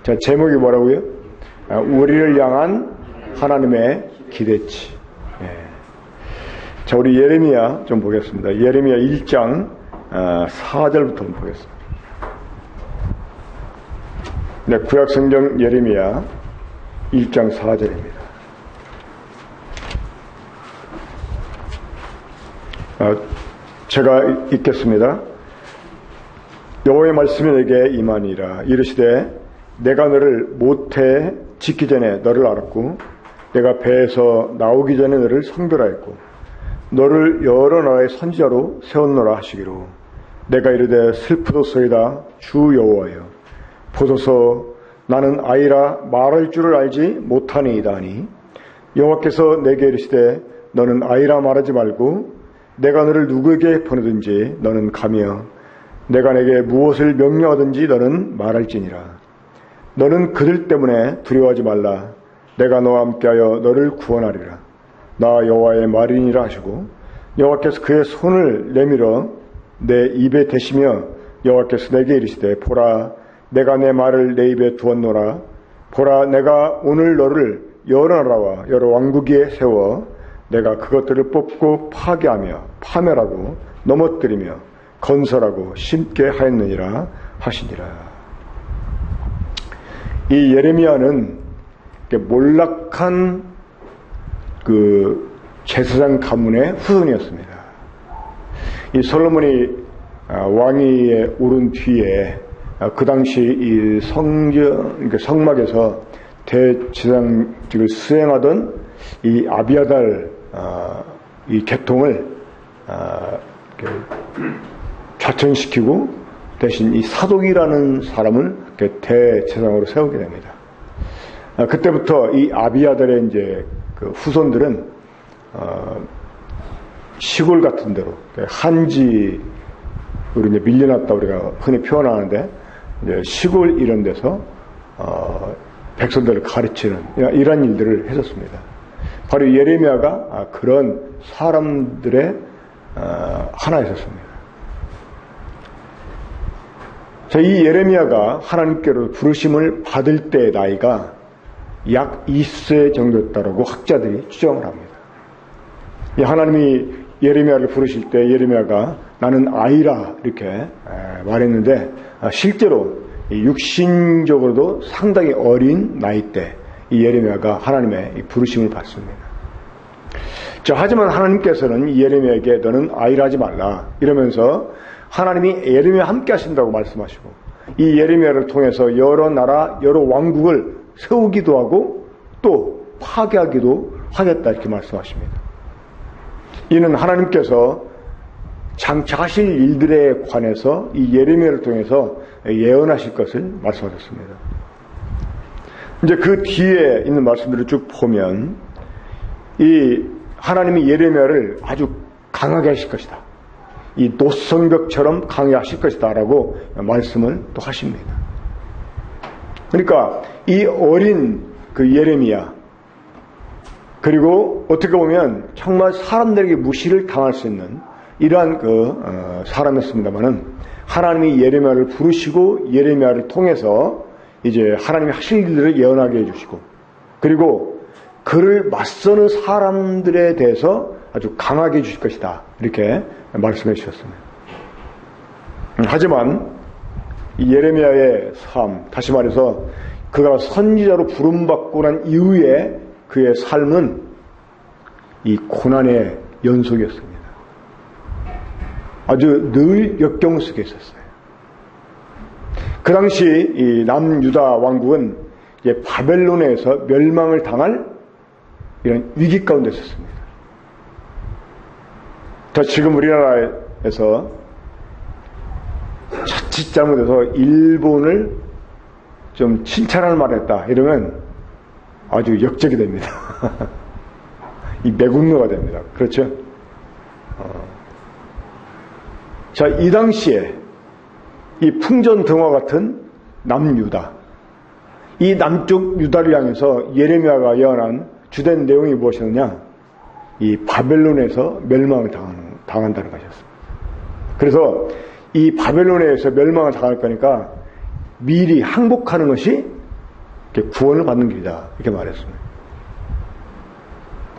자, 제목이 뭐라고요? 우리를 향한 하나님의 기대치. 예. 자, 우리 예레미야 좀 보겠습니다. 예레미야 1장 4절부터 한번 보겠습니다. 네, 구약성경 예레미야 1장 4절입니다. 제가 읽겠습니다. 여호와의 말씀이 내게 임하니라. 이르시되 내가 너를 모태에 짓기 전에 너를 알았고 내가 배에서 나오기 전에 너를 성별하였고 너를 여러 나라의 선지자로 세웠노라 하시기로 내가 이르되 슬프도소이다 주 여호와여 보소서 나는 아이라 말할 줄을 알지 못하니이다 하니 여호와께서 내게 이르시되 너는 아이라 말하지 말고 내가 너를 누구에게 보내든지 너는 가며 내가 내게 무엇을 명령하든지 너는 말할지니라. 너는 그들 때문에 두려워하지 말라. 내가 너와 함께하여 너를 구원하리라. 나 여호와의 말이니라 하시고 여호와께서 그의 손을 내밀어 내 입에 대시며 여호와께서 내게 이르시되 보라 내가 내 말을 내 입에 두었노라. 보라 내가 오늘 너를 여러 나라와 여러 왕국 위에 세워 내가 그것들을 뽑고 파괴하며 파멸하고 넘어뜨리며 건설하고 심게 하였느니라 하시니라. 이 예레미야는 몰락한 그 제사장 가문의 후손이었습니다. 이 솔로몬이 왕위에 오른 뒤에 그 당시 이 성막에서 대제사장직을 수행하던 이 아비아달 이 계통을 좌천시키고 대신 이 사독이라는 사람을 대제사장으로 세우게 됩니다. 그때부터 이 아비아달의 이제 그 후손들은 시골 같은 데로 한지로 이제 밀려났다 우리가 흔히 표현하는데 이제 시골 이런 데서 백성들을 가르치는 이런 일들을 했었습니다. 바로 예레미야가 그런 사람들의 하나였었습니다. 자, 이 예레미야가 하나님께로 부르심을 받을 때의 나이가 약 20세 정도였다고 학자들이 추정을 합니다. 하나님이 예레미야를 부르실 때 예레미야가 나는 아이라 이렇게 말했는데 실제로 육신적으로도 상당히 어린 나이 때 이 예레미야가 하나님의 부르심을 받습니다. 자, 하지만 하나님께서는 이 예레미야에게 너는 아이라 하지 말라 이러면서 하나님이 예레미야와 함께 하신다고 말씀하시고 이 예레미야를 통해서 여러 나라 여러 왕국을 세우기도 하고 또 파괴하기도 하겠다 이렇게 말씀하십니다. 이는 하나님께서 장차하실 일들에 관해서 이 예레미야를 통해서 예언하실 것을 말씀하셨습니다. 이제 그 뒤에 있는 말씀들을 쭉 보면 이 하나님이 예레미야를 아주 강하게 하실 것이다. 이 노성벽처럼 강하게 하실 것이다 라고 말씀을 또 하십니다. 그러니까 이 어린 그 예레미야 그리고 어떻게 보면 정말 사람들에게 무시를 당할 수 있는 이러한 그 사람이었습니다만은 하나님이 예레미야를 부르시고 예레미야를 통해서 이제 하나님이 하실 일들을 예언하게 해주시고 그리고 그를 맞서는 사람들에 대해서 아주 강하게 해주실 것이다 이렇게 말씀해 주셨습니다. 하지만 이 예레미야의 삶 다시 말해서 그가 선지자로 부름받고 난 이후에 그의 삶은 이 고난의 연속이었습니다. 아주 늘 역경 속에 있었어요. 그 당시 이 남유다 왕국은 이제 바벨론에서 멸망을 당할 이런 위기 가운데 있었습니다. 자, 지금 우리나라에서 자칫 잘못해서 일본을 좀 칭찬할 말했다 이러면 아주 역적이 됩니다. 이 매국노가 됩니다. 그렇죠? 자, 이 당시에 이 풍전등화 같은 남유다, 이 남쪽 유다를 향해서 예레미야가 예언한 주된 내용이 무엇이었느냐? 이 바벨론에서 멸망을 당한다는 것이었습니다. 그래서 이 바벨론에서 멸망을 당할 거니까 미리 항복하는 것이 구원을 받는 길이다. 이렇게 말했습니다.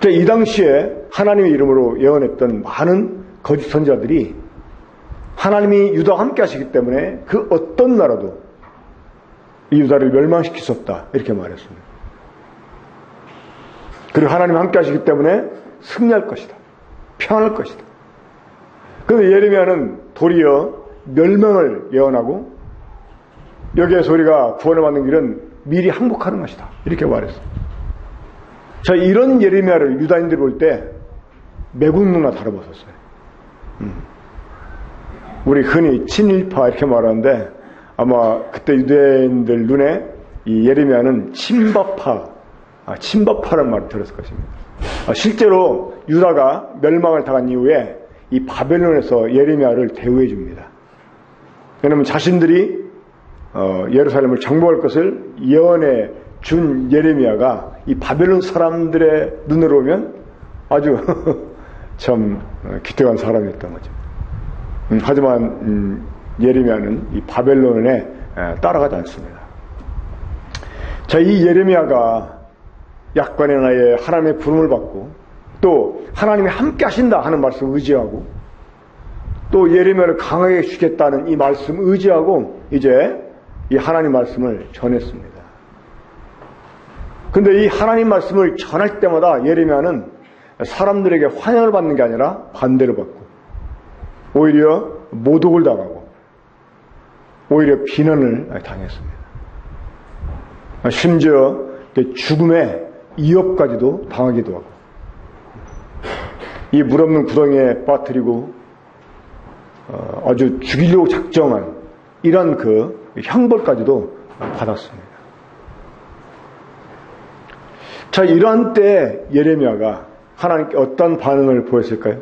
이 당시에 하나님의 이름으로 예언했던 많은 거짓 선지자들이 하나님이 유다와 함께 하시기 때문에 그 어떤 나라도 이 유다를 멸망시킬 수 없다. 이렇게 말했습니다. 그리고 하나님이 함께 하시기 때문에 승리할 것이다. 평안할 것이다. 그런데 예레미야는 도리어 멸망을 예언하고 여기에서 우리가 구원을 받는 길은 미리 항복하는 것이다. 이렇게 말했습니다. 자, 이런 예레미야를 유다인들이 볼 때 매국 누나 다뤄봤었어요. 우리 흔히 친일파 이렇게 말하는데 아마 그때 유대인들 눈에 이 예레미야는 친박파라는 말을 들었을 것입니다. 실제로 유다가 멸망을 당한 이후에 이 바벨론에서 예레미야를 대우해 줍니다. 왜냐하면 자신들이 예루살렘을 정복할 것을 예언해 준 예레미야가 이 바벨론 사람들의 눈으로 보면 아주 참 기특한 사람이었던 거죠. 하지만 예레미야는 이 바벨론에 따라가지 않습니다. 자, 이 예레미야가 약관의 나이에 하나님의 부름을 받고 또 하나님이 함께 하신다 하는 말씀을 의지하고 또 예레미야를 강하게 주겠다는 이 말씀을 의지하고 이제 이 하나님 말씀을 전했습니다. 근데 이 하나님 말씀을 전할 때마다 예레미야는 사람들에게 환영을 받는 게 아니라 반대를 받고 오히려 모독을 당하고 오히려 비난을 당했습니다. 심지어 죽음의 위협까지도 당하기도 하고 이 물 없는 구덩이에 빠뜨리고 아주 죽이려고 작정한 이런 그 형벌까지도 받았습니다. 자, 이러한 때 예레미야가 하나님께 어떤 반응을 보였을까요?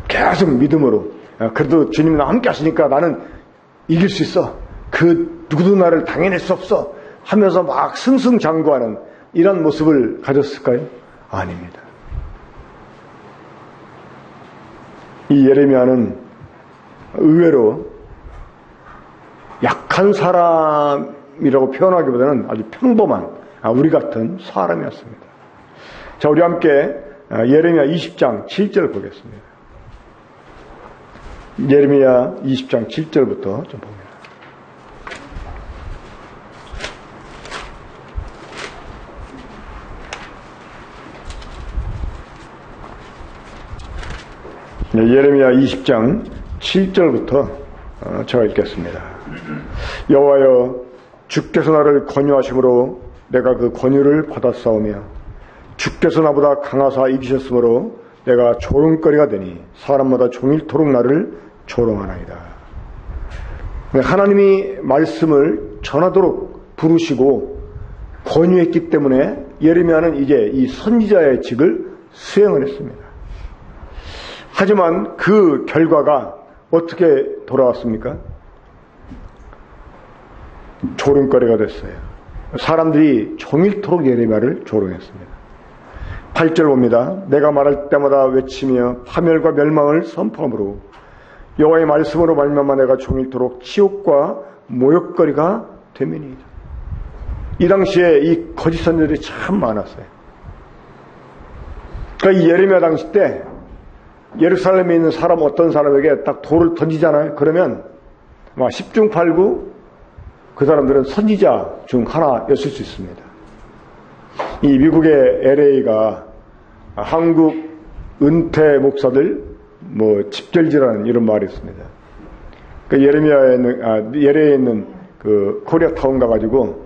계속 믿음으로 그래도 주님이 나와 함께 하시니까 나는 이길 수 있어. 그 누구도 나를 당해낼 수 없어 하면서 막 승승장구하는 이런 모습을 가졌을까요? 아닙니다. 이 예레미야는 의외로 약한 사람이라고 표현하기보다는 아주 평범한 우리 같은 사람이었습니다. 자, 우리 함께 예레미야 20장 7절 보겠습니다. 예레미야 20장 7절부터 좀 봅니다. 예레미야 20장 7절부터 제가 읽겠습니다. 여호와여, 주께서 나를 권유하심으로 내가 그 권유를 받았사오며 주께서 나보다 강하사 이기셨으므로 내가 조롱거리가 되니 사람마다 종일토록 나를 조롱하나이다. 하나님이 말씀을 전하도록 부르시고 권유했기 때문에 예레미야는 이제 이 선지자의 직을 수행을 했습니다. 하지만 그 결과가 어떻게 돌아왔습니까? 조롱거리가 됐어요. 사람들이 종일토록 예레미야를 조롱했습니다. 8절 봅니다. 내가 말할 때마다 외치며 파멸과 멸망을 선포함으로 여호와의 말씀으로 말미암아 내가 종일토록 치욕과 모욕거리가 되매니이다. 이 당시에 이 거짓 선지자들이 참 많았어요. 그러니까 이 예레미야 당시 때 예루살렘에 있는 사람 어떤 사람에게 딱 돌을 던지잖아요. 그러면 막 10중 8구 그 사람들은 선지자 중 하나였을 수 있습니다. 이 미국의 LA가 한국 은퇴 목사들 집결지라는 이런 말이 있습니다. 그 예레미야에 있는 그 코리아타운 가가지고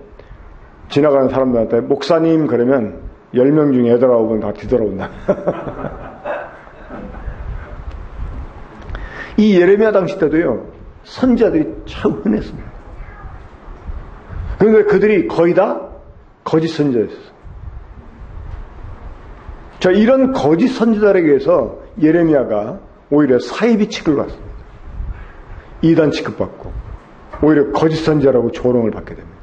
지나가는 사람들한테 목사님 그러면 10명 중에 8, 9은 다 뒤돌아온다. 이 예레미야 당시 때도요, 선지자들이 참 흔했습니다. 그런데 그들이 거의 다 거짓 선지자였어요. 자, 이런 거짓 선지자들에게 의해서 예레미야가 오히려 사이비 취급을 받습니다. 이단 취급받고 오히려 거짓 선지자라고 조롱을 받게 됩니다.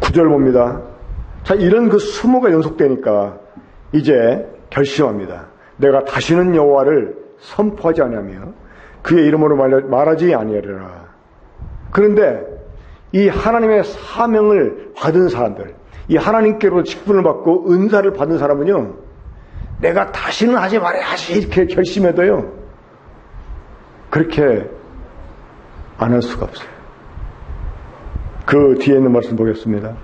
9절 봅니다. 자, 이런 그 수모가 연속되니까 이제 결심합니다. 내가 다시는 여호와를 선포하지 아니하며 그의 이름으로 말하지 아니하리라. 그런데 이 하나님의 사명을 받은 사람들, 이 하나님께로 직분을 받고 은사를 받은 사람은요, 내가 다시는 하지 말아야지 이렇게 결심해도요, 그렇게 안 할 수가 없어요. 그 뒤에 있는 말씀 보겠습니다.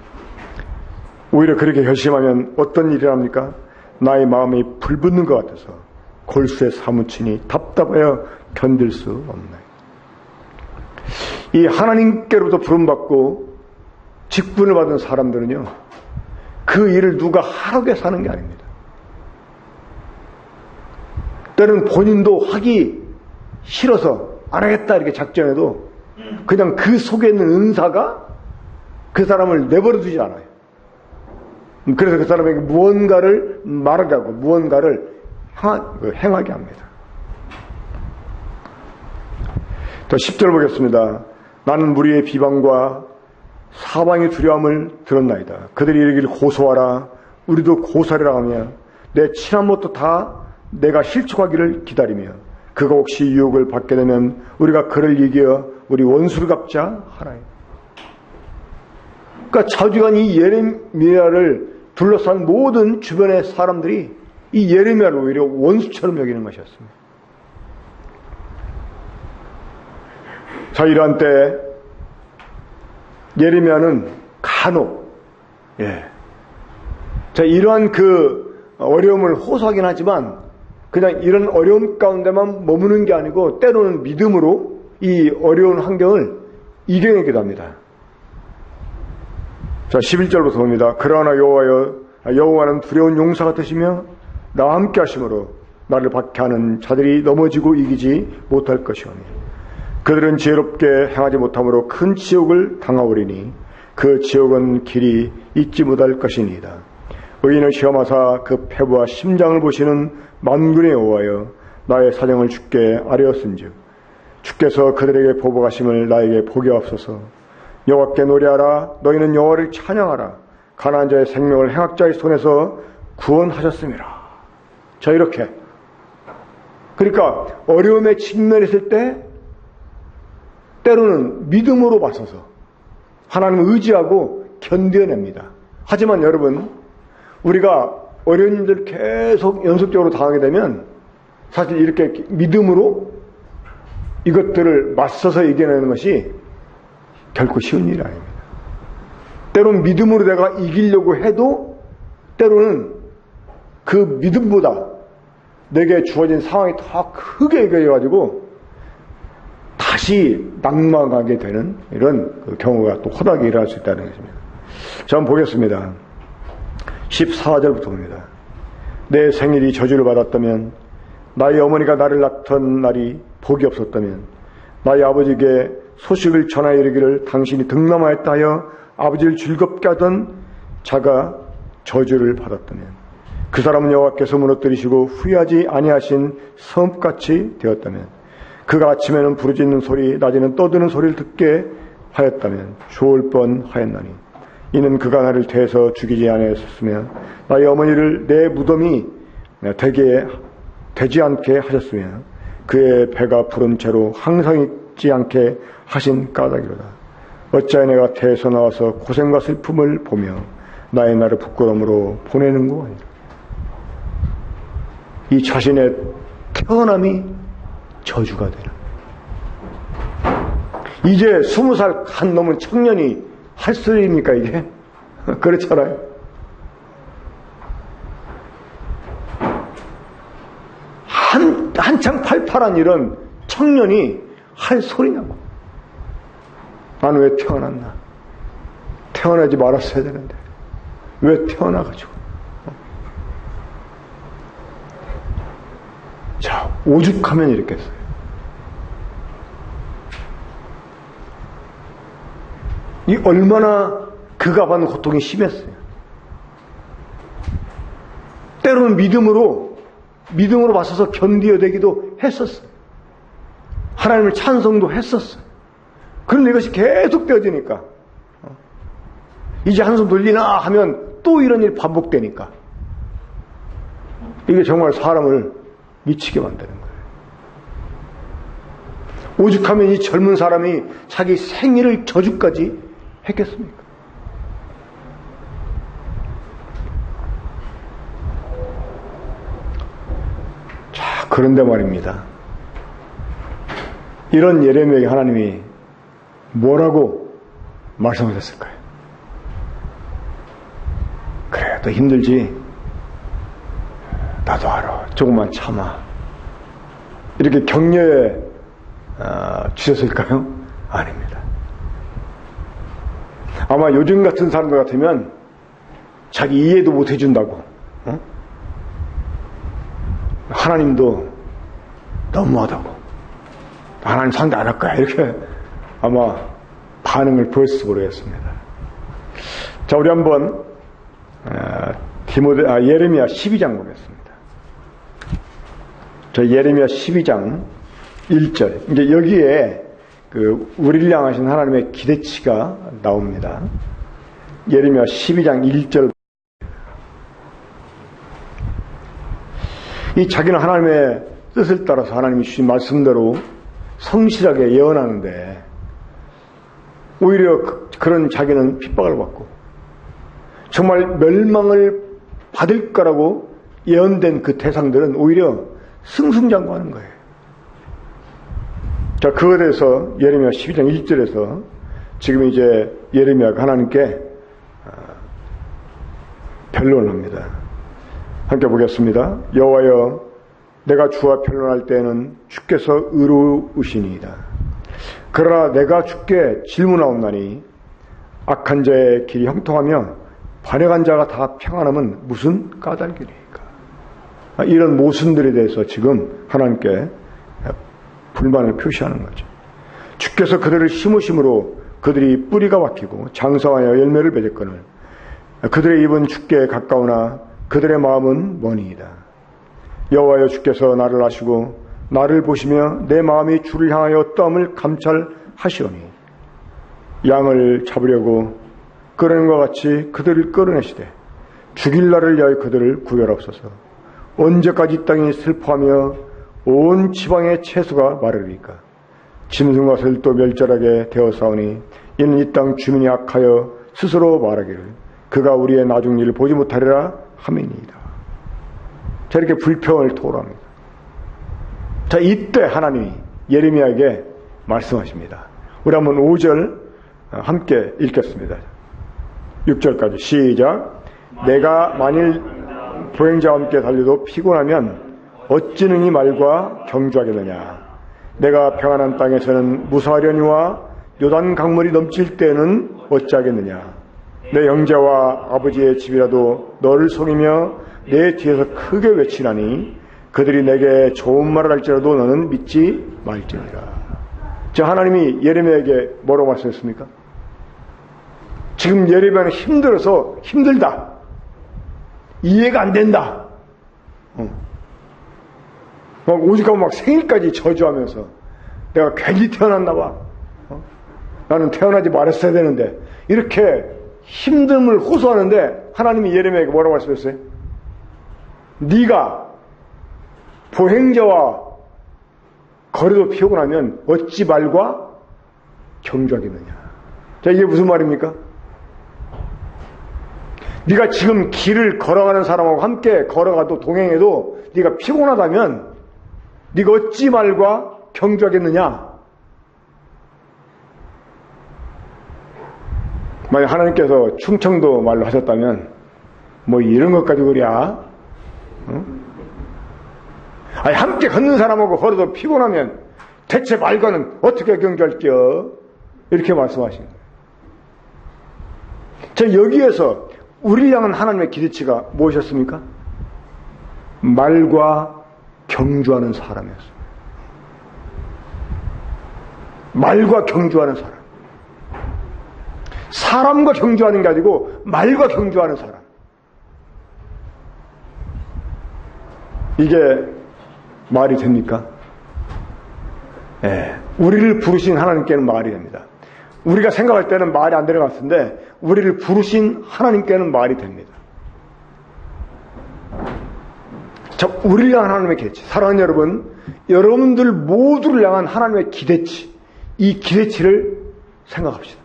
오히려 그렇게 결심하면 어떤 일이 납니까? 나의 마음이 불붙는 것 같아서 골수에 사무치니 답답하여 견딜 수 없나요? 이 하나님께로부터 부름받고 직분을 받은 사람들은요, 그 일을 누가 하라고 해서 하는 게 아닙니다. 때로는 본인도 하기 싫어서 안 하겠다 이렇게 작정해도 그냥 그 속에 있는 은사가 그 사람을 내버려 두지 않아요. 그래서 그 사람에게 무언가를 말하게 하고 무언가를 행하게 합니다. 더 10절 보겠습니다. 나는 무리의 비방과 사방의 두려움을 들었나이다. 그들이 이르기를 고소하라, 우리도 고소하리라 하며 내 친한 못도 다 내가 실족하기를 기다리며 그가 혹시 유혹을 받게 되면 우리가 그를 이겨 우리 원수를 갚자 하나요. 그러니까 자주간 이 예레미야를 둘러싼 모든 주변의 사람들이 이 예레미야를 오히려 원수처럼 여기는 것이었습니다. 자, 이러한 때 예레미야는 간혹 자, 이러한 그 어려움을 호소하긴 하지만 그냥 이런 어려움 가운데만 머무는 게 아니고 때로는 믿음으로 이 어려운 환경을 이겨내기도 합니다. 자, 11절부터 봅니다. 그러나 여호와는 두려운 용사 같으시며 나와 함께 하심으로 나를 박해하는 자들이 넘어지고 이기지 못할 것이오니 그들은 지혜롭게 행하지 못함으로 큰 지옥을 당하오리니 그 지옥은 길이 잊지 못할 것이니이다. 의인을 시험하사 그 패부와 심장을 보시는 만군의 여호와여 나의 사정을 주께 아뢰었은즉 주께서 그들에게 보복하심을 나에게 보게 하옵소서. 여호와께 노래하라. 너희는 여호와를 찬양하라. 가난한 자의 생명을 행악자의 손에서 구원하셨음이라. 자, 이렇게 그러니까 어려움에 직면했을 때 때로는 믿음으로 맞서서 하나님을 의지하고 견뎌냅니다. 하지만 여러분, 우리가 어려운 일들을 계속 연속적으로 당하게 되면 사실 이렇게 믿음으로 이것들을 맞서서 이겨내는 것이 결코 쉬운 일이 아닙니다. 때로는 믿음으로 내가 이기려고 해도 때로는 그 믿음보다 내게 주어진 상황이 더 크게 이겨져가지고 다시 낙망하게 되는 이런 경우가 또 허다하게 일어날 수 있다는 것입니다. 자, 한번 보겠습니다. 14절부터 봅니다. 내 생일이 저주를 받았다면 나의 어머니가 나를 낳던 날이 복이 없었다면 나의 아버지에게 소식을 전하여 이르기를 당신이 득남하였다 하여 아버지를 즐겁게 하던 자가 저주를 받았다면 그 사람은 여호와께서 무너뜨리시고 후회하지 아니하신 섬같이 되었다면 그가 아침에는 부르짖는 소리 낮에는 떠드는 소리를 듣게 하였다면 좋을 뻔하였나니 이는 그가 나를 대해서 죽이지 아니하였으며 나의 어머니를 내 무덤이 되지 않게 하셨으며 그의 배가 부른 채로 항상 있지 않게 하신 까닭이로다. 어찌하여 내가 태에서 나와서 고생과 슬픔을 보며 나의 날을 부끄러움으로 보내는고 아니라. 이 자신의 태어남이 저주가 되는. 이제 20살 한 넘은 청년이 할 소리입니까 이게? 그렇잖아요. 한창 팔팔한 이런 청년이 할 소리냐고. 나는 왜 태어났나? 태어나지 말았어야 되는데 왜 태어나가지고. 자, 오죽하면 이랬겠어요. 이 얼마나 그가 받는 고통이 심했어요. 때로는 믿음으로 맞서서 견디어내기도 했었어요. 하나님을 찬송도 했었어요. 그런데 이것이 계속 되어지니까 이제 한숨 돌리나 하면 또 이런 일이 반복되니까 이게 정말 사람을 미치게 만드는 거예요. 오죽하면 이 젊은 사람이 자기 생일을 저주까지 했겠습니까? 자, 그런데 말입니다. 이런 예레미야에게 하나님이 뭐라고 말씀하셨을까요? 그래, 또 힘들지. 나도 알아. 조금만 참아. 이렇게 격려해 주셨을까요? 아닙니다. 아마 요즘 같은 사람들 같으면 자기 이해도 못 해준다고. 하나님도 너무하다고. 하나님 상대 안 할 거야. 이렇게 아마 반응을 보였을지 모르겠습니다. 자, 우리 한번 예레미야 12장 보겠습니다. 저 예레미야 12장 1절. 이제 여기에 우리를 향하신 하나님의 기대치가 나옵니다. 예레미야 12장 1절. 이 자기는 하나님의 뜻을 따라서 하나님이 주신 말씀대로 성실하게 예언하는데 오히려 그런 자기는 핍박을 받고 정말 멸망을 받을 거라고 예언된 그 대상들은 오히려 승승장구하는 거예요. 자, 그거에 대해서 예레미야 12장 1절에서 지금 이제 예레미야가 하나님께 변론을 합니다. 함께 보겠습니다. 여호와여, 내가 주와 변론할 때에는 주께서 의로우시니이다. 그러나 내가 주께 질문하옵나니 악한 자의 길이 형통하며 반역한 자가 다 평안함은 무슨 까닭이니까. 이런 모순들에 대해서 지금 하나님께 불만을 표시하는 거죠. 주께서 그들을 심으심으로 그들이 뿌리가 박히고 장성하여 열매를 맺었거늘 그들의 입은 주께 가까우나 그들의 마음은 머니이다. 여호와여, 주께서 나를 아시고 나를 보시며 내 마음이 주를 향하여 떠함을 감찰하시오니 양을 잡으려고 끌어낸 것 같이 그들을 끌어내시되 죽일 날을 위하여 그들을 구별하옵소서. 언제까지 이 땅이 슬퍼하며 온 지방의 채수가 마르리까. 짐승과 들도 멸절하게 되어사오니 이는 이 땅 주민이 악하여 스스로 말하기를 그가 우리의 나중 일을 보지 못하리라 함이니이다. 자, 이렇게 불평을 토로합니다. 자, 이때 하나님이 예레미야에게 말씀하십니다. 우리 한번 5절 함께 읽겠습니다. 6절까지 시작. 내가 만일 보행자와 함께 달려도 피곤하면 어찌 능히 말과 경주하겠느냐. 내가 평안한 땅에서는 무사하려니와 요단 강물이 넘칠 때는 어찌하겠느냐. 내 형제와 아버지의 집이라도 너를 속이며 내 뒤에서 크게 외치나니 그들이 내게 좋은 말을 할지라도 너는 믿지 말지니라. 자, 하나님이 예레미야에게 뭐라고 말씀했습니까? 지금 예레미야는 힘들어서 힘들다. 이해가 안 된다. 막 오죽하면 막 생일까지 저주하면서 내가 괜히 태어났나 봐. 나는 태어나지 말았어야 되는데 이렇게 힘듦을 호소하는데 하나님이 예레미야에게 뭐라고 말씀했어요? 네가 보행자와 거리도 피곤하면 어찌 말과 경주하겠느냐. 자, 이게 무슨 말입니까? 네가 지금 길을 걸어가는 사람하고 함께 걸어가도 동행해도 네가 피곤하다면 네가 어찌 말과 경주하겠느냐. 만약 하나님께서 충청도 말로 하셨다면 뭐 이런 것까지 그랴? 응? 아니, 함께 걷는 사람하고 걸어도 피곤하면 대체 말과는 어떻게 경주할게요? 이렇게 말씀하신 거예요. 자, 여기에서 우리를 향한 하나님의 기대치가 무엇이었습니까? 말과 경주하는 사람이었습니다. 말과 경주하는 사람. 사람과 경주하는 게 아니고 말과 경주하는 사람. 이게 말이 됩니까? 예. 우리를 부르신 하나님께는 말이 됩니다. 우리가 생각할 때는 말이 안 되는 것 같은데 우리를 부르신 하나님께는 말이 됩니다. 자, 우리를 향한 하나님의 기대치. 사랑하는 여러분, 여러분들 모두를 향한 하나님의 기대치, 이 기대치를 생각합시다.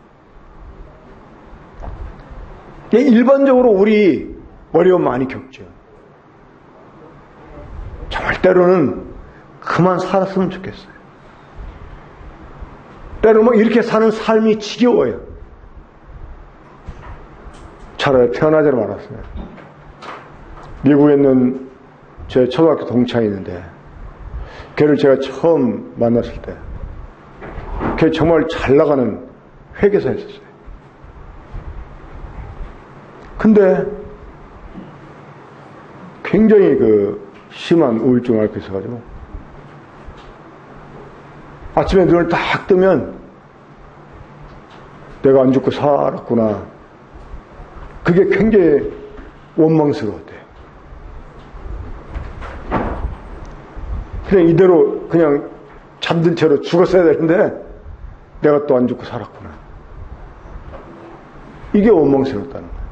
일반적으로 우리 어려움 많이 겪죠. 정말 때로는 그만 살았으면 좋겠어요. 때로는 이렇게 사는 삶이 지겨워요. 차라리 태어나지 말았어요. 미국에 있는 제 초등학교 동창이 있는데 걔를 제가 처음 만났을 때 걔 정말 잘 나가는 회계사였었어요. 근데 굉장히 심한 우울증을 앓고 있어가지고 아침에 눈을 딱 뜨면 내가 안 죽고 살았구나. 그게 굉장히 원망스러웠대요. 그냥 이대로 그냥 잠든 채로 죽었어야 되는데 내가 또 안 죽고 살았구나. 이게 원망스럽다는 거예요.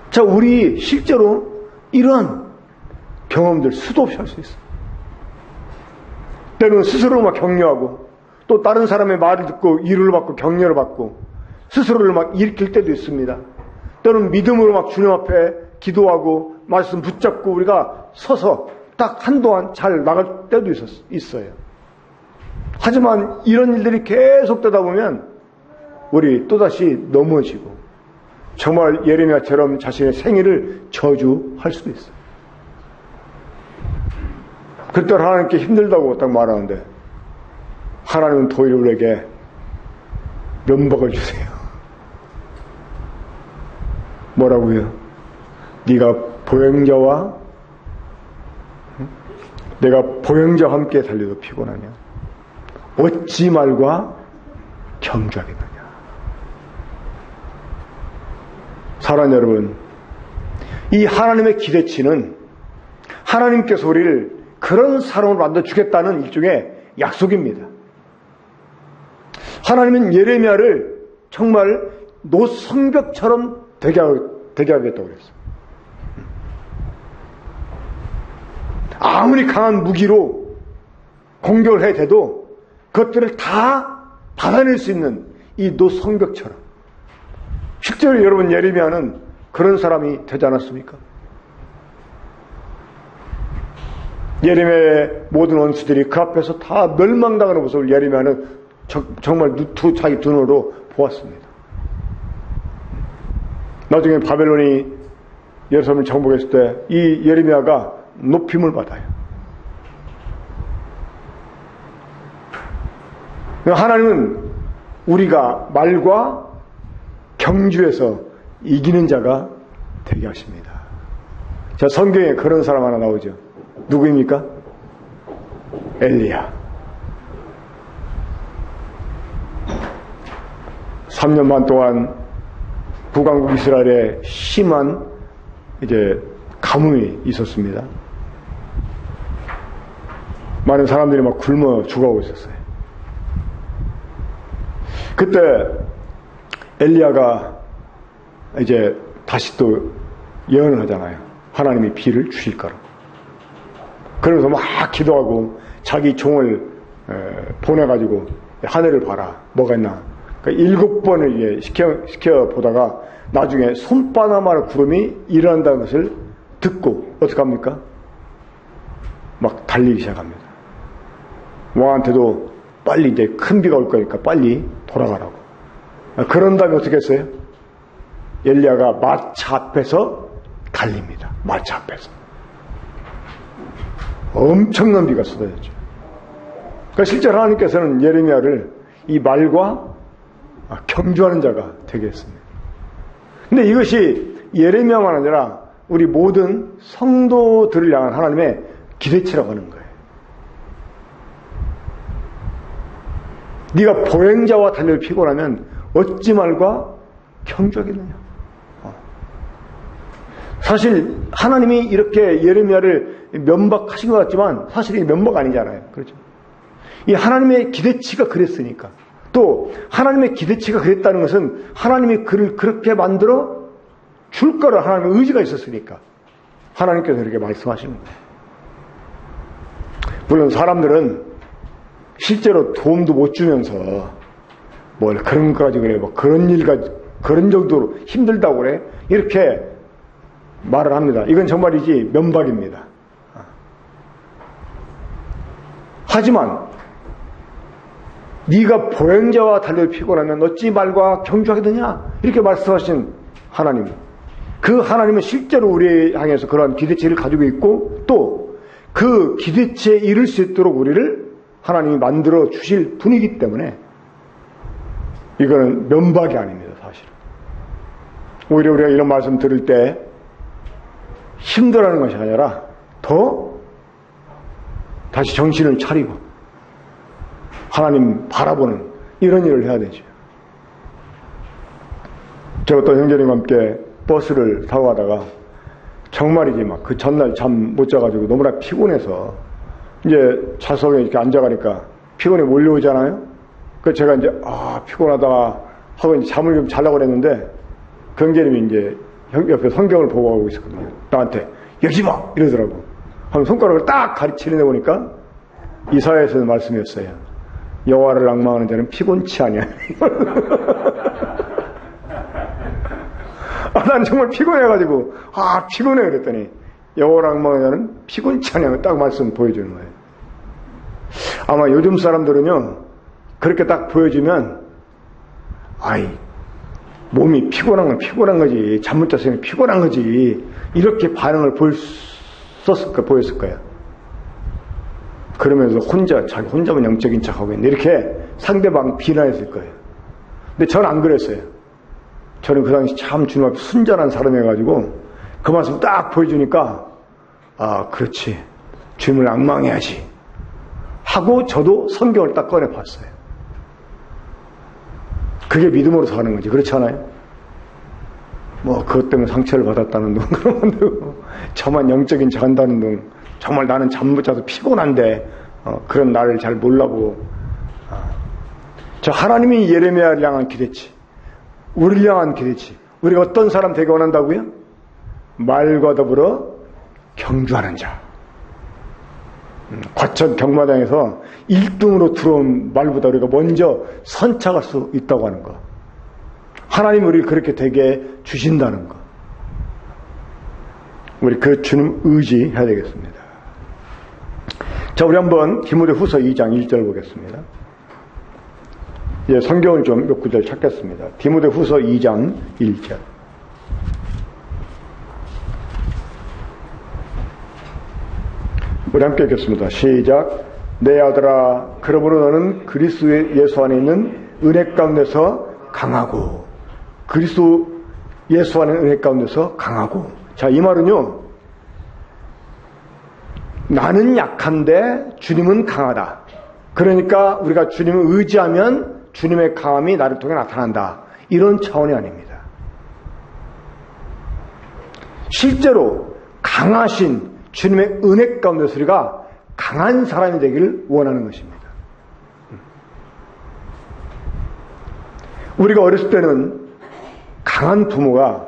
자, 우리 실제로 이러한 경험들 수도 없이 할 수 있어요. 때로는 스스로 막 격려하고 또 다른 사람의 말을 듣고 위로를 받고 격려를 받고 스스로를 막 일으킬 때도 있습니다. 때로는 믿음으로 막 주님 앞에 기도하고 말씀 붙잡고 우리가 서서 딱 한동안 잘 나갈 때도 있어요. 하지만 이런 일들이 계속되다 보면 우리 또다시 넘어지고 정말 예레미야처럼 자신의 생애를 저주할 수도 있어요. 그때 하나님께 힘들다고 딱 말하는데 하나님은 도리어 우리에게 면박을 주세요. 뭐라고요? 네가 보행자와 내가 보행자와 함께 달려도 피곤하냐? 어찌 말과 경주하겠느냐? 사랑하는 여러분, 이 하나님의 기대치는 하나님께서 우리를 그런 사람으로 만들어주겠다는 일종의 약속입니다. 하나님은 예레미야를 정말 노성벽처럼 되게 하겠다고 그랬어요. 아무리 강한 무기로 공격을 해야 돼도 그것들을 다 받아낼 수 있는 이 노성벽처럼. 실제로 여러분 예레미야는 그런 사람이 되지 않았습니까? 예레미야의 모든 원수들이 그 앞에서 다 멸망당하는 모습을 예레미야는 정말 자기 두 눈으로 보았습니다. 나중에 바벨론이 예루살렘을 정복했을 때 이 예레미야가 높임을 받아요. 하나님은 우리가 말과 경주에서 이기는 자가 되게 하십니다. 자, 성경에 그런 사람 하나 나오죠. 누구입니까? 엘리야. 3년 반 동안 북왕국 이스라엘에 심한 가뭄이 있었습니다. 많은 사람들이 막 굶어 죽어가고 있었어요. 그때 엘리야가 다시 또 예언을 하잖아요. 하나님이 비를 주실 거라고. 그러면서 막 기도하고 자기 종을 보내가지고 하늘을 봐라. 뭐가 있나. 그러니까 7번을 시켜보다가 나중에 손바나마의 구름이 일어난다는 것을 듣고 어떻게 합니까? 막 달리기 시작합니다. 왕한테도 빨리 큰 비가 올 거니까 빨리 돌아가라고. 그런 다음에 어떻게 했어요? 엘리야가 마차 앞에서 달립니다. 마차 앞에서. 엄청난 비가 쏟아졌죠. 그러니까 실제로 하나님께서는 예레미야를 이 말과 경주하는 자가 되게 했습니다. 근데 이것이 예레미야만 아니라 우리 모든 성도들을 향한 하나님의 기대치라고 하는 거예요. 네가 보행자와 달려 피곤하면 어찌 말과 경주하겠느냐. 사실 하나님이 이렇게 예레미야를 면박하신 것 같지만 사실 이게 면박 아니잖아요. 그렇죠? 이 하나님의 기대치가 그랬으니까. 또 하나님의 기대치가 그랬다는 것은 하나님이 그를 그렇게 만들어 줄 거라 하나님의 의지가 있었으니까. 하나님께서 이렇게 말씀하시는 거예요. 물론 사람들은 실제로 도움도 못 주면서 뭘 그런 거 가지고 그래, 뭐 그런 그런 정도로 힘들다고 그래, 이렇게 말을 합니다. 이건 정말이지 면박입니다. 하지만 네가 보행자와 달려 피곤하면 어찌 말과 경주하게 되냐, 이렇게 말씀하신 하나님, 그 하나님은 실제로 우리 향해서 그러한 기대치를 가지고 있고, 또 그 기대치에 이를 수 있도록 우리를 하나님이 만들어 주실 분이기 때문에 이거는 면박이 아닙니다. 사실은 오히려 우리가 이런 말씀 들을 때 힘들어하는 것이 아니라 더 다시 정신을 차리고 하나님 바라보는 이런 일을 해야 되죠. 제가 또 형제님과 함께 버스를 타고 가다가 정말이지 막 그 전날 잠 못 자가지고 너무나 피곤해서 이제 좌석에 이렇게 앉아가니까 피곤이 몰려오잖아요. 그래서 제가 이제 피곤하다 하고 이제 잠을 좀 자려고 그랬는데 그 형제님이 이제 옆에 성경을 보고 가고 있었거든요. 나한테 여기 봐 이러더라고. 하면 손가락을 딱 가리치는 데 보니까 이사야에서는 말씀이었어요. 여호와를 앙망하는 자는 피곤치 아니야. 난 정말 피곤해가지고 피곤해 그랬더니 여호와를 앙망하는 자는 피곤치 않냐면 딱 말씀 보여주는 거예요. 아마 요즘 사람들은요 그렇게 딱 보여주면 몸이 피곤한 건 피곤한 거지, 잠 못 잤으면 피곤한 거지, 이렇게 반응을 보였을 거예요. 그러면서 자기 혼자만 영적인 척하고 있는데 이렇게 상대방 비난했을 거예요. 근데 저는 안 그랬어요. 저는 그 당시 참 주님 앞에 순전한 사람이어가지고 그 말씀 딱 보여주니까 그렇지, 주님을 앙망해야지 하고 저도 성경을 딱 꺼내 봤어요. 그게 믿음으로 사는 거지. 그렇지 않아요? 뭐 그것 때문에 상처를 받았다는 둥, 그러면 저만 영적인 척 한다는 둥, 정말 나는 잠 못 자서 피곤한데 그런 나를 잘 몰라보고. 저 하나님이 예레미야를 향한 기대치, 우리를 향한 기대치, 우리가 어떤 사람 되게 원한다고요? 말과 더불어 경주하는 자. 과천 경마장에서 1등으로 들어온 말보다 우리가 먼저 선착할 수 있다고 하는 거, 하나님이 우리를 그렇게 되게 주신다는 거, 우리 그 주님 의지해야 되겠습니다. 자, 우리 한번 디모데후서 2장 1절 보겠습니다. 성경을 좀 몇 구절 찾겠습니다. 디모데후서 2장 1절. 우리 함께 읽겠습니다. 시작. 내 아들아, 그러므로 너는 그리스도 예수 안에 있는 은혜 가운데서 강하고, 그리스도 예수 안에 은혜 가운데서 강하고. 자, 이 말은요, 나는 약한데 주님은 강하다. 그러니까 우리가 주님을 의지하면 주님의 강함이 나를 통해 나타난다, 이런 차원이 아닙니다. 실제로 강하신 주님의 은혜 가운데서 우리가 강한 사람이 되기를 원하는 것입니다. 우리가 어렸을 때는 강한 부모가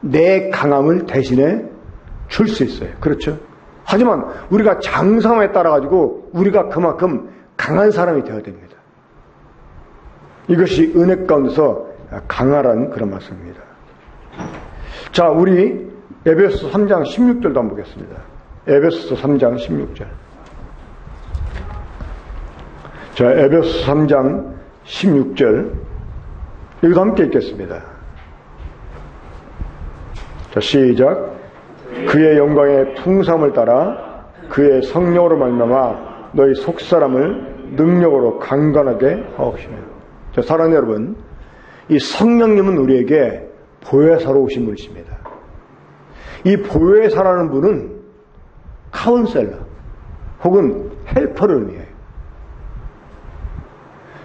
내 강함을 대신해 줄 수 있어요. 그렇죠? 하지만 우리가 장성함에 따라 가지고 우리가 그만큼 강한 사람이 되어야 됩니다. 이것이 은혜 가운데서 강하라는 그런 말씀입니다. 자, 우리 에베소서 3장 16절도 한번 보겠습니다. 에베소서 3장 16절. 자, 에베소서 3장 16절. 여기도 함께 읽겠습니다. 자, 시작. 그의 영광의 풍성함을 따라 그의 성령으로 말미암아 너희 속사람을 능력으로 강건하게 하옵시며. 자, 사랑하는 여러분, 이 성령님은 우리에게 보혜사로 오신 분이십니다. 이 보혜사라는 분은 카운셀러 혹은 헬퍼를 의미해요.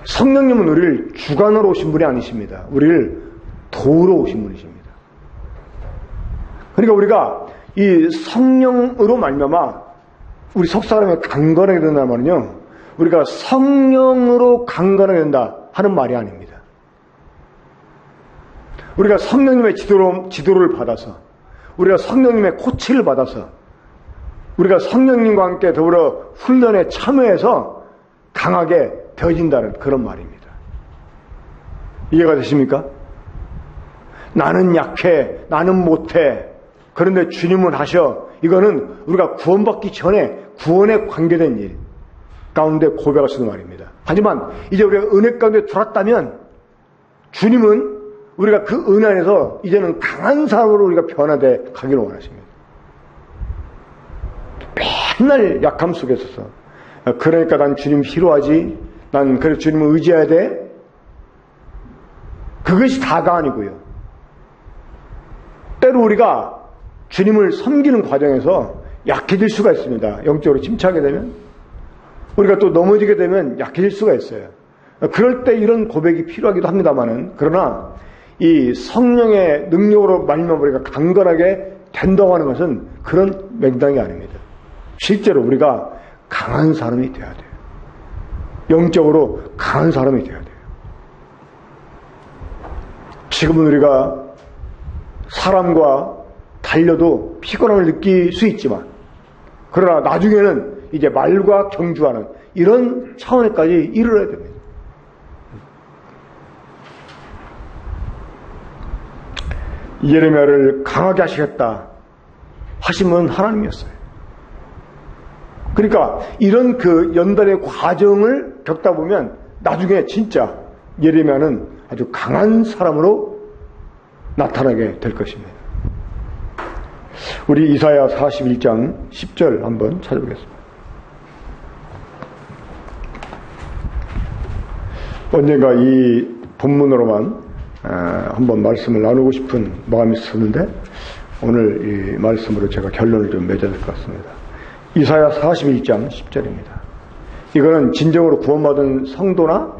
성령님은 우리를 주관으로 오신 분이 아니십니다. 우리를 도우러 오신 분이십니다. 그러니까 우리가 이 성령으로 말미암아 우리 속사람이 강건하게 된다는 말은요, 우리가 성령으로 강건하게 된다 하는 말이 아닙니다. 우리가 성령님의 지도를 받아서 우리가 성령님의 코치를 받아서 우리가 성령님과 함께 더불어 훈련에 참여해서 강하게 되어진다는 그런 말입니다. 이해가 되십니까? 나는 약해, 나는 못해. 그런데 주님은 하셔. 이거는 우리가 구원받기 전에 구원에 관계된 일 가운데 고백할 수 있는 말입니다. 하지만 이제 우리가 은혜 가운데 들어왔다면 주님은 우리가 그 은혜 안에서 이제는 강한 사람으로 우리가 변화돼 가기를 원하십니다. 맨날 약함 속에 있어서 그러니까 난 주님 필요하지, 난 그래서 주님을 의지해야 돼, 그것이 다가 아니고요. 때로 우리가 주님을 섬기는 과정에서 약해질 수가 있습니다. 영적으로 침체하게 되면 우리가 또 넘어지게 되면 약해질 수가 있어요. 그럴 때 이런 고백이 필요하기도 합니다만은, 그러나 이 성령의 능력으로 말미암아 우리가 강건하게 된다고 하는 것은 그런 맹당이 아닙니다. 실제로 우리가 강한 사람이 되어야 돼요. 영적으로 강한 사람이 되어야 돼요. 지금은 우리가 사람과 달려도 피곤함을 느낄 수 있지만, 그러나 나중에는 이제 말과 경주하는 이런 차원에까지 이르러야 됩니다. 예레미야를 강하게 하시겠다 하시면 하나님이었어요. 그러니까 이런 그 연단의 과정을 겪다 보면 나중에 진짜 예레미야는 아주 강한 사람으로 나타나게 될 것입니다. 우리 이사야 41장 10절 한번 찾아보겠습니다. 언젠가 이 본문으로만 한번 말씀을 나누고 싶은 마음이 있었는데 오늘 이 말씀으로 제가 결론을 좀 맺어야 될 것 같습니다. 이사야 41장 10절입니다. 이거는 진정으로 구원받은 성도나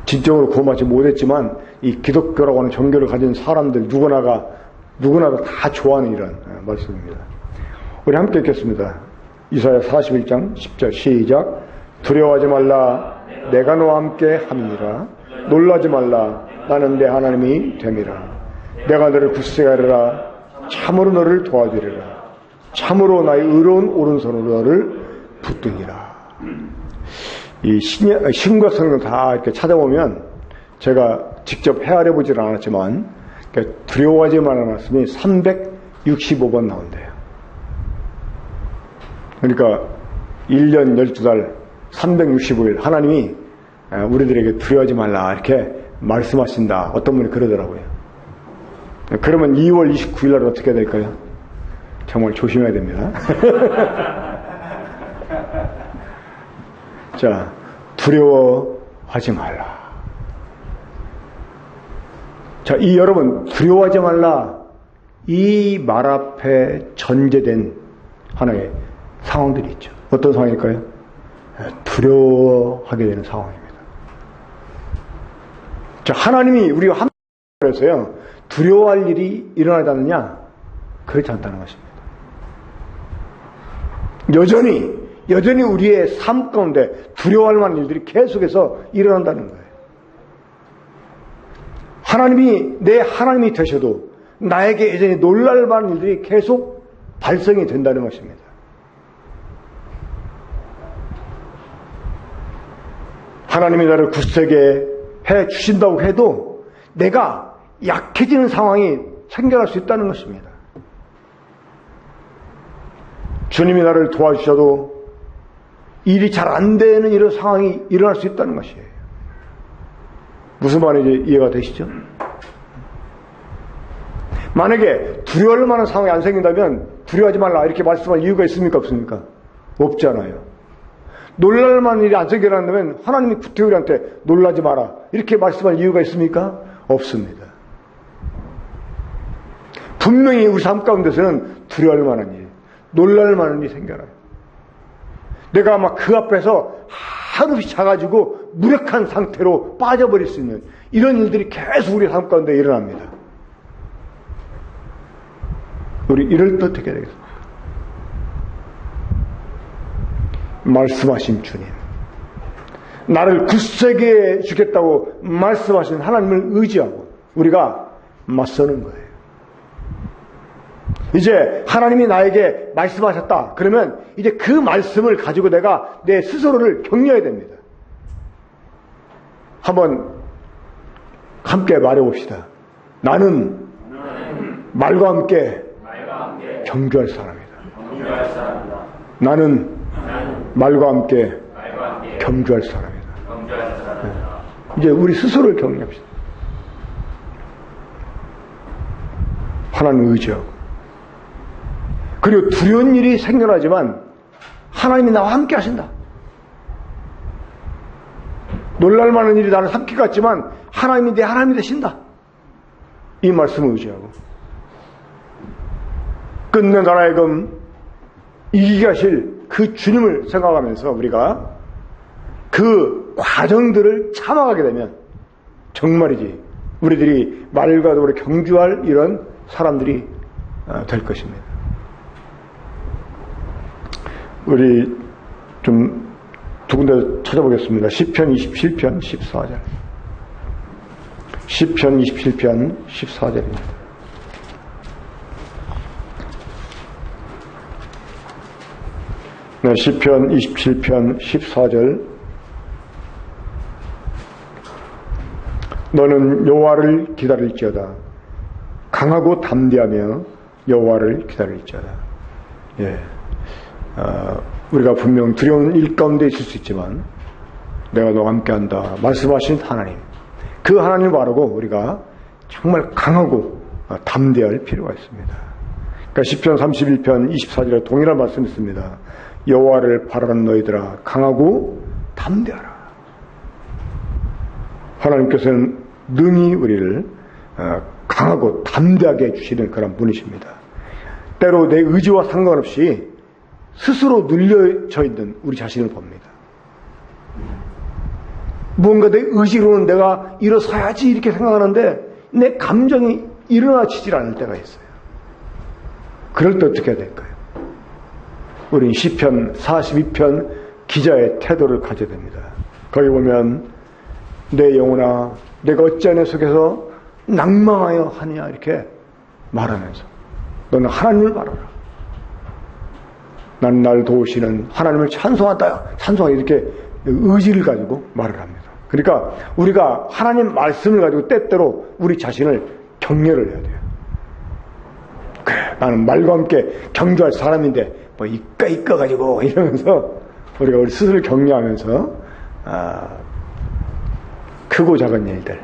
진정으로 구원받지 못했지만 이 기독교라고 하는 종교를 가진 사람들 누구나가 다 좋아하는 이런 말씀입니다. 우리 함께 읽겠습니다. 이사야 41장 10절 시작. 두려워하지 말라, 내가 너와 함께 함이니라. 놀라지 말라, 나는 내 하나님이 됨이라. 내가 너를 굳세게 하리라. 참으로 너를 도와주리라. 참으로 나의 의로운 오른손으로 너를 붙드니라. 이 신과 성경 다 이렇게 찾아보면 제가 직접 헤아려 보지는 않았지만 두려워하지 말라는 말씀이 365번 나온대요. 그러니까 1년 12달 365일 하나님이 우리들에게 두려워하지 말라 이렇게 말씀하신다. 어떤 분이 그러더라고요. 그러면 2월 29일 날 어떻게 될까요? 정말 조심해야 됩니다. 자, 두려워하지 말라. 자, 여러분 두려워하지 말라. 이 말 앞에 전제된 하나의 상황들이 있죠. 어떤 상황일까요? 두려워하게 되는 상황입니다. 자, 하나님이 우리가 함께해서요 두려워할 일이 일어나지 않느냐? 그렇지 않다는 것입니다. 여전히 우리의 삶 가운데 두려워할 만한 일들이 계속해서 일어난다는 거예요. 하나님이 내 하나님이 되셔도 나에게 여전히 놀랄 만한 일들이 계속 발생이 된다는 것입니다. 하나님이 나를 굳세게 해 주신다고 해도 내가 약해지는 상황이 생겨날 수 있다는 것입니다. 주님이 나를 도와주셔도 일이 잘 안 되는 이런 상황이 일어날 수 있다는 것이에요. 무슨 말인지 이해가 되시죠? 만약에 두려워할 만한 상황이 안 생긴다면 두려워하지 말라 이렇게 말씀할 이유가 있습니까? 없습니까? 없잖아요. 놀랄 만한 일이 안 생겨난다면 하나님이 구태우리한테 놀라지 마라 이렇게 말씀할 이유가 있습니까? 없습니다. 분명히 우리 삶 가운데서는 두려워할 만한 일, 놀랄 만한 일이 생겨나요. 내가 아마 그 앞에서 한없이 작아지고 무력한 상태로 빠져버릴 수 있는 이런 일들이 계속 우리 삶 가운데 일어납니다. 우리 이럴 때 어떻게 되겠습니까? 말씀하신 주님, 나를 굳세게 주겠다고 말씀하신 하나님을 의지하고 우리가 맞서는 거예요. 이제 하나님이 나에게 말씀하셨다. 그러면 이제 그 말씀을 가지고 내가 내 스스로를 격려해야 됩니다. 한번 함께 말해봅시다. 나는 말과 함께 경주할 사람이다. 나는 말과 함께 경주할 사람이다. 이제 우리 스스로를 격려합시다. 하나님 의지하고. 그리고 두려운 일이 생겨나지만 하나님이 나와 함께 하신다. 놀랄만한 일이 나를 삼키 같지만 하나님이 내 하나님이 되신다. 이 말씀을 의지하고 끝내 하여금 이기게 하실 그 주님을 생각하면서 우리가 그 과정들을 참아가게 되면 정말이지 우리들이 말과 도로 경주할 이런 사람들이 될 것입니다. 우리 좀 두 군데 찾아보겠습니다. 시편 27편 14절. 시편 27편 14절입니다. 네, 시편 27편 14절. 너는 여호와를 기다릴지어다. 강하고 담대하며 여호와를 기다릴지어다. 예. 우리가 분명 두려운 일 가운데 있을 수 있지만 내가 너와 함께한다 말씀하신 하나님, 그 하나님을 바라고 우리가 정말 강하고 담대할 필요가 있습니다. 그러니까 시편 31편 24절에 동일한 말씀이 있습니다. 여호와를 바라는 너희들아 강하고 담대하라. 하나님께서는 능히 우리를 강하고 담대하게 해주시는 그런 분이십니다. 때로 내 의지와 상관없이 스스로 눌려져 있는 우리 자신을 봅니다. 뭔가 내 의지로는 내가 일어서야지 이렇게 생각하는데 내 감정이 일어나지질 않을 때가 있어요. 그럴 때 어떻게 해야 될까요? 우린 시편 42편 기자의 태도를 가져야 됩니다. 거기 보면 내 영혼아 내가 어찌 안에 속에서 낭망하여 하느냐 이렇게 말하면서 너는 하나님을 바라라. 나는 날 도우시는 하나님을 찬송한다. 찬송하다 이렇게 의지를 가지고 말을 합니다. 그러니까 우리가 하나님 말씀을 가지고 때때로 우리 자신을 격려를 해야 돼요. 그래 나는 말과 함께 경주할 사람인데 뭐 이까 가지고 이러면서 우리가 우리 스스로 격려하면서 크고 작은 일들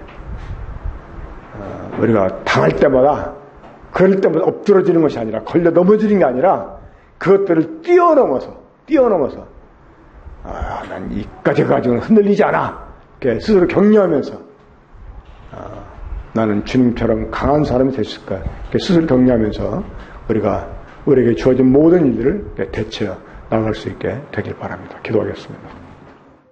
우리가 당할 때마다 그럴 때마다 엎드러지는 것이 아니라 걸려 넘어지는 게 아니라 그것들을 뛰어넘어서 난 이까지 가지고는 흔들리지 않아 이렇게 스스로 격려하면서 나는 주님처럼 강한 사람이 될 수 있을까 이렇게 스스로 격려하면서 우리가 우리에게 주어진 모든 일들을 대처 나갈 수 있게 되길 바랍니다. 기도하겠습니다.